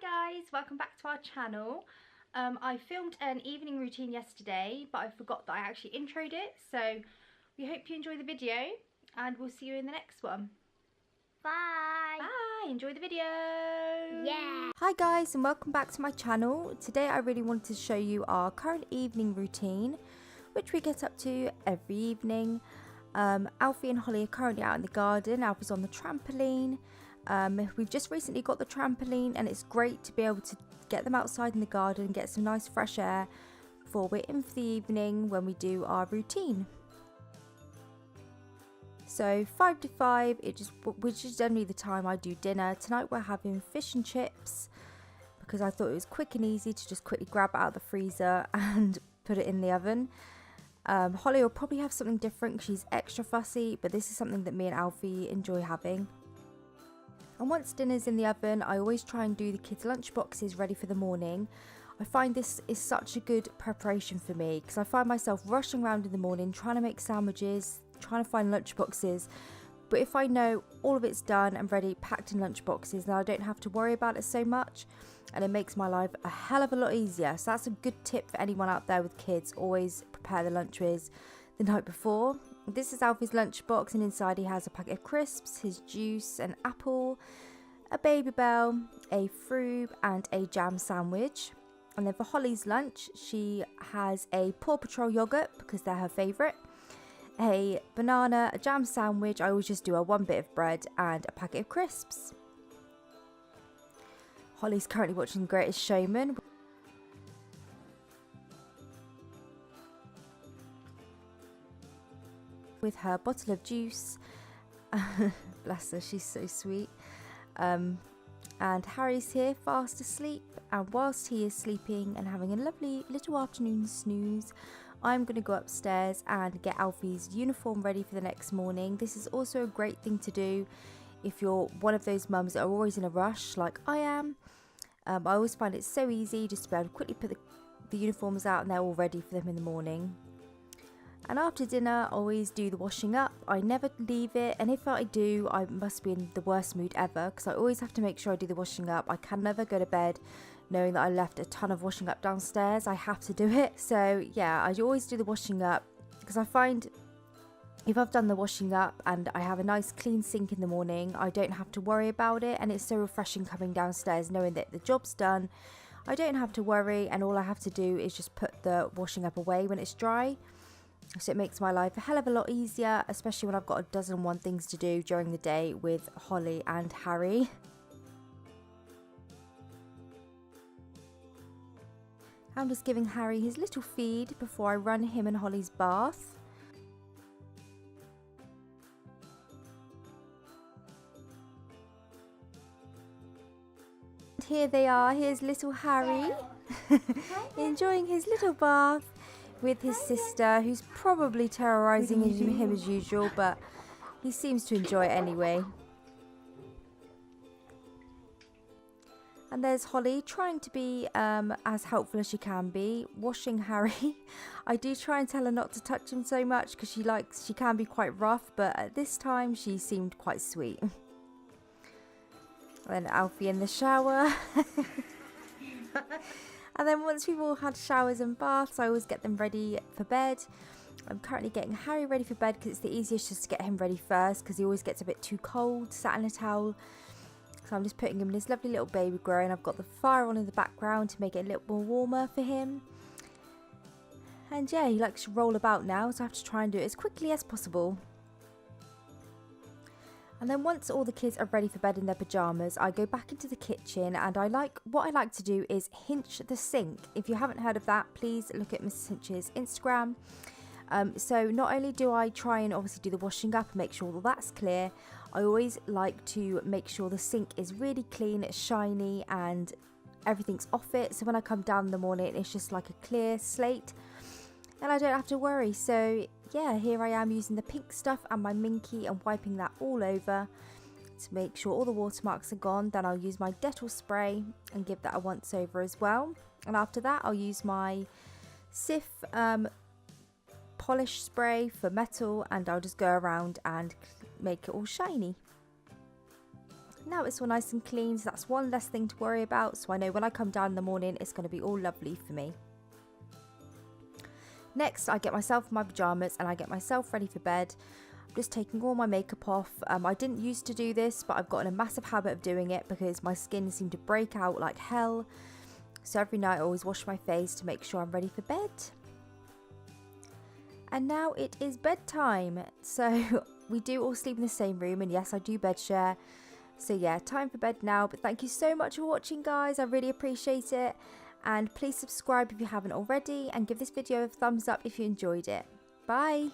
guys, welcome back to our channel. I filmed an evening routine yesterday, but I forgot that I actually introed it, so we hope you enjoy the video and we'll see you in the next one. Bye. Bye, enjoy the video. Yeah. Hi guys, and welcome back to my channel. Today I really wanted to show you our current evening routine, which we get up to every evening. Alfie and Holly are currently out in the garden. Alfie's on the trampoline. We've just recently got the trampoline, and it's great to be able to get them outside in the garden and get some nice fresh air before we're in for the evening when we do our routine. So 5 to 5, which is generally the time I do dinner. Tonight we're having fish and chips because I thought it was quick and easy to just quickly grab it out of the freezer and put it in the oven. Holly will probably have something different because she's extra fussy, but this is something that me and Alfie enjoy having. And once dinner's in the oven, I always try and do the kids' lunch boxes ready for the morning. I find this is such a good preparation for me because I find myself rushing around in the morning trying to make sandwiches, trying to find lunch boxes. But if I know all of it's done and ready, packed in lunch boxes, then I don't have to worry about it so much, and it makes my life a hell of a lot easier. So that's a good tip for anyone out there with kids. Always prepare the lunches the night before. This is Alfie's lunch box, and inside he has a packet of crisps, his juice, an apple, a Baby Bell, a frube and a jam sandwich. And then for Holly's lunch, she has a Paw Patrol yogurt because they're her favourite, a banana, a jam sandwich. I always just do one bit of bread and a packet of crisps. Holly's currently watching The Greatest Showman with her bottle of juice. Bless her, she's so sweet. And Harry's here fast asleep, and whilst he is sleeping and having a lovely little afternoon snooze, I'm going to go upstairs and get Alfie's uniform ready for the next morning. This is also a great thing to do if you're one of those mums that are always in a rush like I am. I always find it so easy just to be able to quickly put the uniforms out and they're all ready for them in the morning. And after dinner, I always do the washing up. I never leave it, and if I do, I must be in the worst mood ever because I always have to make sure I do the washing up. I can never go to bed knowing that I left a ton of washing up downstairs. I have to do it. So yeah, I always do the washing up because I find if I've done the washing up and I have a nice clean sink in the morning, I don't have to worry about it, and it's so refreshing coming downstairs knowing that the job's done. I don't have to worry, and all I have to do is just put the washing up away when it's dry. So it makes my life a hell of a lot easier, especially when I've got a dozen and one things to do during the day with Holly and Harry. I'm just giving Harry his little feed before I run him and Holly's bath. And here they are, here's little Harry enjoying his little bath with his sister, who's probably terrorising him as usual, but he seems to enjoy it anyway. And there's Holly trying to be as helpful as she can be, washing Harry. I do try and tell her not to touch him so much because she can be quite rough, but at this time she seemed quite sweet. And then Alfie in the shower. And then once we've all had showers and baths, I always get them ready for bed. I'm currently getting Harry ready for bed because it's the easiest just to get him ready first because he always gets a bit too cold, sat in a towel. So I'm just putting him in his lovely little baby grow, and I've got the fire on in the background to make it a little more warmer for him. And yeah, he likes to roll about now, so I have to try and do it as quickly as possible. And then once all the kids are ready for bed in their pyjamas, I go back into the kitchen, and what I like to do is hinch the sink. If you haven't heard of that, please look at Mrs. Hinch's Instagram. So not only do I try and obviously do the washing up and make sure that that's clear, I always like to make sure the sink is really clean, it's shiny, and everything's off it. So when I come down in the morning, it's just like a clear slate, and I don't have to worry. So yeah, here I am using the pink stuff and my Minky and wiping that all over to make sure all the watermarks are gone. Then I'll use my Dettol spray and give that a once over as well. And after that, I'll use my Sif polish spray for metal, and I'll just go around and make it all shiny. now it's all nice and clean, so that's one less thing to worry about. So I know when I come down in the morning, it's going to be all lovely for me. Next, I get myself my pyjamas and I get myself ready for bed. I'm just taking all my makeup off. I didn't used to do this, but I've gotten a massive habit of doing it because my skin seemed to break out like hell. So every night I always wash my face to make sure I'm ready for bed. And now it is bedtime. So we do all sleep in the same room, and yes, I do bed share. So yeah, time for bed now. But thank you so much for watching, guys. I really appreciate it. And please subscribe if you haven't already, and give this video a thumbs up if you enjoyed it. Bye.